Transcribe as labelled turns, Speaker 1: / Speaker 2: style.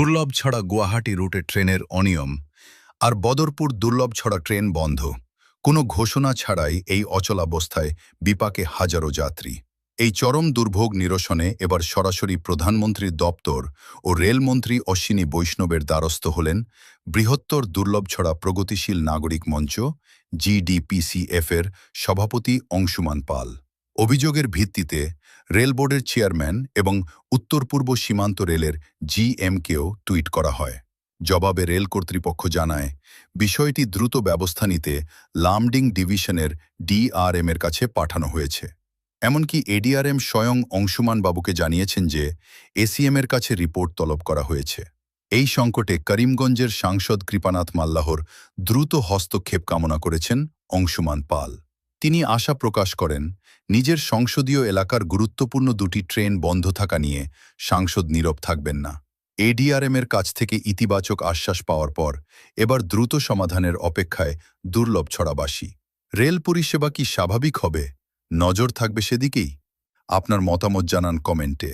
Speaker 1: দুর্লভছড়া গুয়াহাটি রুটে ট্রেনের অনিয়ম আর বদরপুর দুর্লভছড়া ট্রেন বন্ধ। কোনো ঘোষণা ছাড়াই এই অচলাবস্থায় বিপাকে হাজারো যাত্রী। এই চরম দুর্ভোগ নিরসনে এবার সরাসরি প্রধানমন্ত্রীর দপ্তর ও রেলমন্ত্রী অশ্বিনী বৈষ্ণবের দ্বারস্থ হলেন বৃহত্তর দুর্লভছড়া প্রগতিশীল নাগরিক মঞ্চ GDPCF-এর সভাপতি অংশুমান পাল। অভিযোগের ভিত্তিতে রেল বোর্ডের চেয়ারম্যান এবং উত্তর পূর্ব সীমান্ত রেলের GM-কেও টুইট করা হয়। জবাবে রেল কর্তৃপক্ষ জানায়, বিষয়টি দ্রুত ব্যবস্থা নিতে লামডিং ডিভিশনের DRM-এর কাছে পাঠানো হয়েছে। এমনকি ADRM স্বয়ং অংশুমান বাবুকে জানিয়েছেন যে ACM-এর কাছে রিপোর্ট তলব করা হয়েছে। এই সংকটে করিমগঞ্জের সাংসদ কৃপানাথ মাল্লাহর দ্রুত হস্তক্ষেপ কামনা করেছেন অংশুমান পাল। তিনি আশা প্রকাশ করেন, নিজের সংসদীয় এলাকার গুরুত্বপূর্ণ দুটি ট্রেন বন্ধ থাকা নিয়ে সাংসদ নীরব থাকবেন না। ADRM-এর কাছ থেকে ইতিবাচক আশ্বাস পাওয়ার পর এবার দ্রুত সমাধানের অপেক্ষায় দুর্লভছড়াবাসী। রেল পরিষেবা কি স্বাভাবিক হবে? নজর থাকবে সেদিকেই। আপনার মতামত জানান কমেন্টে।